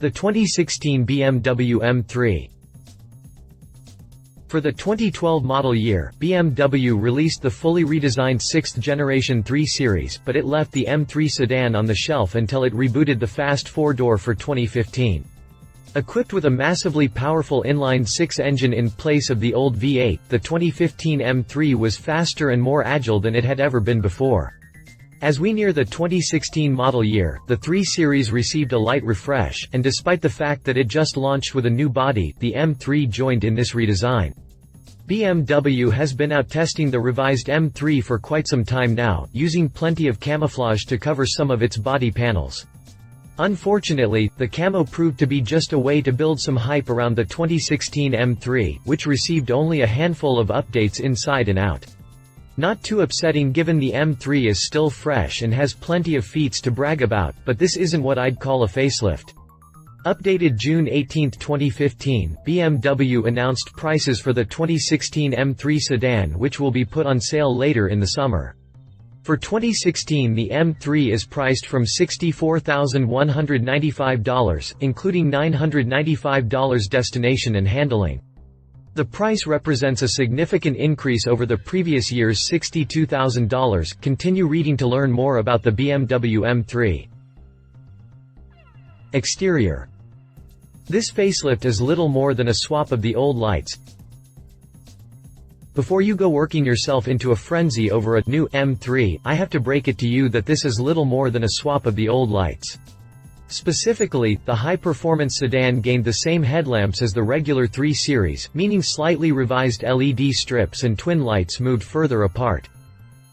The 2016 BMW M3. For the 2012 model year, BMW released the fully redesigned 6th generation 3 Series, but it left the M3 sedan on the shelf until it rebooted the fast 4-door for 2015. Equipped with a massively powerful inline-six engine in place of the old V8, the 2015 M3 was faster and more agile than it had ever been before. As we near the 2016 model year, the 3 Series received a light refresh, and despite the fact that it just launched with a new body, the M3 joined in this redesign. BMW has been out testing the revised M3 for quite some time now, using plenty of camouflage to cover some of its body panels. Unfortunately, the camo proved to be just a way to build some hype around the 2016 M3, which received only a handful of updates inside and out. Not too upsetting given the M3 is still fresh and has plenty of feats to brag about, but this isn't what I'd call a facelift. Updated June 18, 2015, BMW announced prices for the 2016 M3 sedan, which will be put on sale later in the summer. For 2016, the M3 is priced from $64,195, including $995 destination and handling. The price represents a significant increase over the previous year's $62,000. Continue reading to learn more about the BMW M3. Exterior. This facelift is little more than a swap of the old lights. Before you go working yourself into a frenzy over a new M3, I have to break it to you that this is little more than a swap of the old lights. Specifically, the high-performance sedan gained the same headlamps as the regular 3 Series, meaning slightly revised LED strips and twin lights moved further apart.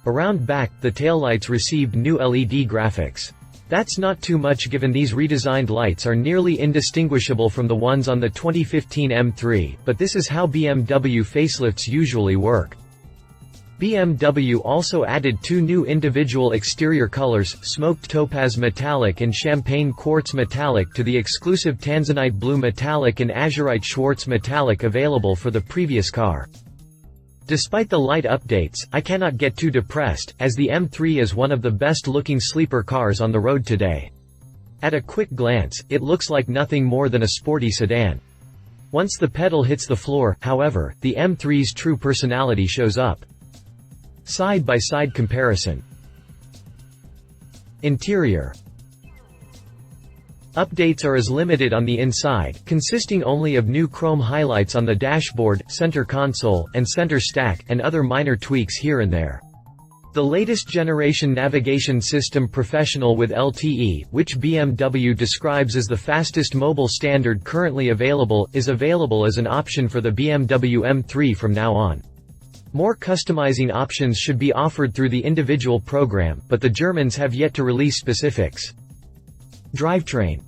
Around back, the taillights received new LED graphics. That's not too much given these redesigned lights are nearly indistinguishable from the ones on the 2015 M3, but this is how BMW facelifts usually work. BMW also added 2 new individual exterior colors, smoked topaz metallic and champagne quartz metallic, to the exclusive tanzanite blue metallic and azurite Schwarz metallic available for the previous car. Despite the light updates, I cannot get too depressed, as the M3 is one of the best-looking sleeper cars on the road today. At a quick glance, it looks like nothing more than a sporty sedan. Once the pedal hits the floor, however, the M3's true personality shows up. Side-by-side comparison. Interior. Updates are as limited on the inside, consisting only of new chrome highlights on the dashboard, center console, and center stack, and other minor tweaks here and there. The latest generation navigation system Professional with LTE, which BMW describes as the fastest mobile standard currently available, is available as an option for the BMW M3 from now on. More customizing options should be offered through the individual program, but the Germans have yet to release specifics. Drivetrain.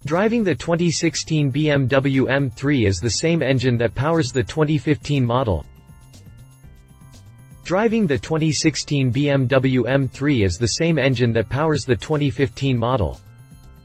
Driving the 2016 BMW M3 is the same engine that powers the 2015 model. Driving the 2016 BMW M3 is the same engine that powers the 2015 model.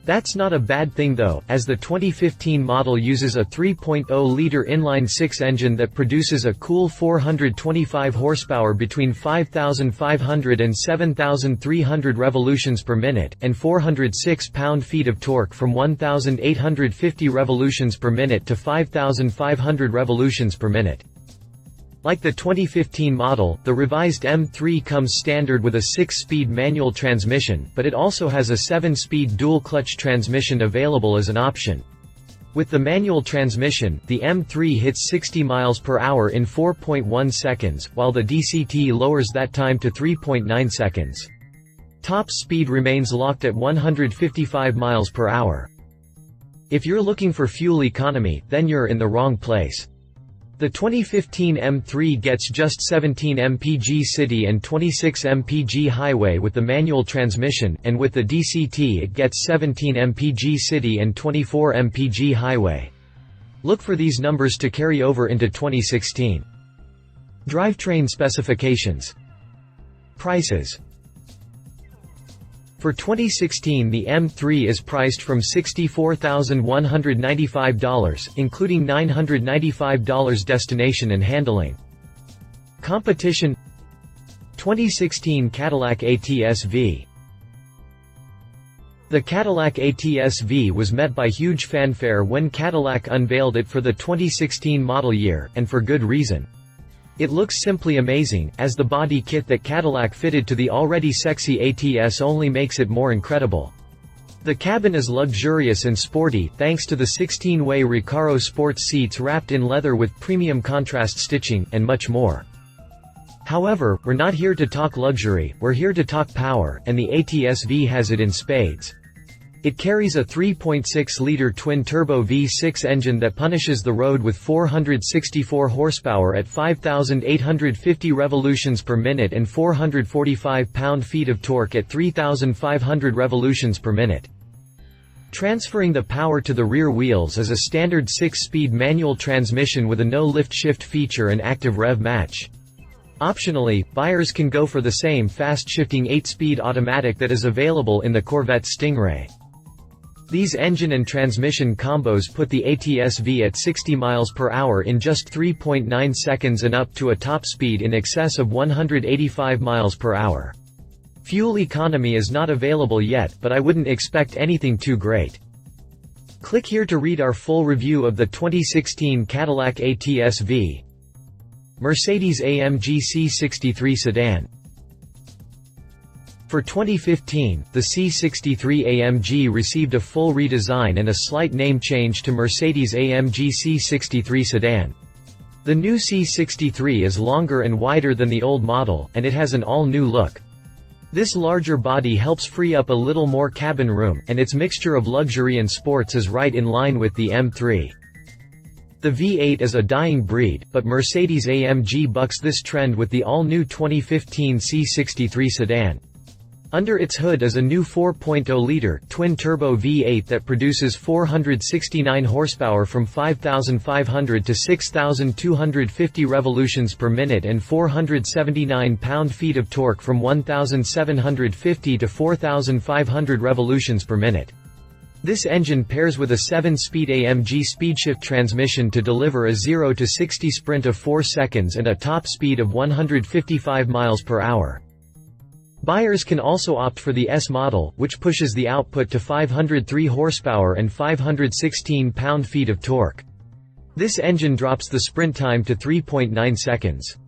That's not a bad thing though, as the 2015 model uses a 3.0-liter inline-six engine that produces a cool 425 horsepower between 5,500 and 7,300 revolutions per minute, and 406 pound-feet of torque from 1,850 revolutions per minute to 5,500 revolutions per minute. Like the 2015 model, the revised M3 comes standard with a 6-speed manual transmission, but it also has a 7-speed dual-clutch transmission available as an option. With the manual transmission, the M3 hits 60 miles per hour in 4.1 seconds, while the DCT lowers that time to 3.9 seconds. Top speed remains locked at 155 miles per hour. If you're looking for fuel economy, then you're in the wrong place. The 2015 M3 gets just 17 mpg city and 26 mpg highway with the manual transmission, and with the DCT it gets 17 mpg city and 24 mpg highway. Look for these numbers to carry over into 2016. Drivetrain specifications. Prices. For 2016, the M3 is priced from $64,195, including $995 destination and handling. Competition. 2016 Cadillac ATS-V. The Cadillac ATS-V was met by huge fanfare when Cadillac unveiled it for the 2016 model year, and for good reason. It looks simply amazing, as the body kit that Cadillac fitted to the already sexy ATS only makes it more incredible. The cabin is luxurious and sporty thanks to the 16-way Recaro sports seats wrapped in leather with premium contrast stitching, and much more. However, we're not here to talk luxury, we're here to talk power, and the ATS-V has it in spades. It carries a 3.6-liter twin-turbo V6 engine that punishes the road with 464 horsepower at 5,850 revolutions per minute and 445 pound-feet of torque at 3,500 revolutions per minute. Transferring the power to the rear wheels is a standard 6-speed manual transmission with a no-lift shift feature and active rev match. Optionally, buyers can go for the same fast-shifting 8-speed automatic that is available in the Corvette Stingray. These engine and transmission combos put the ATS-V at 60 miles per hour in just 3.9 seconds and up to a top speed in excess of 185 miles per hour. Fuel economy is not available yet, but I wouldn't expect anything too great. Click here to read our full review of the 2016 Cadillac ATS-V. Mercedes-AMG C63 sedan. For 2015, the C63 AMG received a full redesign and a slight name change to Mercedes-AMG C63 sedan. The new C63 is longer and wider than the old model, and it has an all-new look. This larger body helps free up a little more cabin room, and its mixture of luxury and sports is right in line with the M3. The V8 is a dying breed, but Mercedes-AMG bucks this trend with the all-new 2015 C63 sedan. Under its hood is a new 4.0-liter, twin-turbo V8 that produces 469 horsepower from 5,500 to 6,250 revolutions per minute and 479 pound-feet of torque from 1,750 to 4,500 revolutions per minute. This engine pairs with a 7-speed AMG SpeedShift transmission to deliver a 0 to 60 sprint of 4 seconds and a top speed of 155 miles per hour. Buyers can also opt for the S model, which pushes the output to 503 horsepower and 516 pound-feet of torque. This engine drops the sprint time to 3.9 seconds.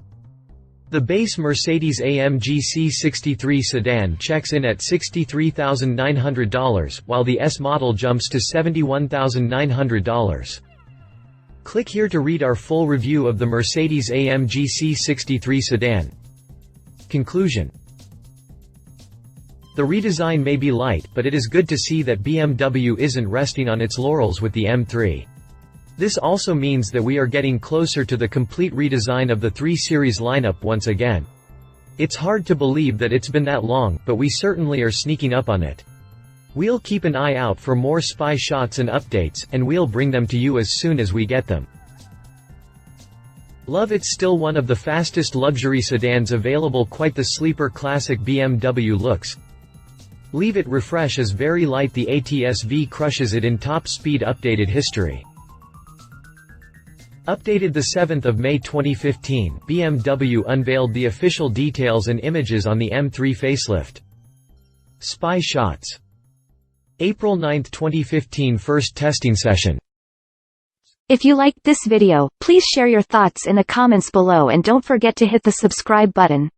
The base Mercedes-AMG C63 sedan checks in at $63,900, while the S model jumps to $71,900. Click here to read our full review of the Mercedes-AMG C63 sedan. Conclusion. The redesign may be light, but it is good to see that BMW isn't resting on its laurels with the M3. This also means that we are getting closer to the complete redesign of the 3 Series lineup once again. It's hard to believe that it's been that long, but we certainly are sneaking up on it. We'll keep an eye out for more spy shots and updates, and we'll bring them to you as soon as we get them. Love it's still one of the fastest luxury sedans available, quite the sleeper classic BMW looks. Leave it refresh as very light, the ATS-V crushes it in top speed. Updated history. Updated 7 May 2015, BMW unveiled the official details and images on the M3 facelift. Spy shots. April 9, 2015, first testing session. If you liked this video, please share your thoughts in the comments below and don't forget to hit the subscribe button.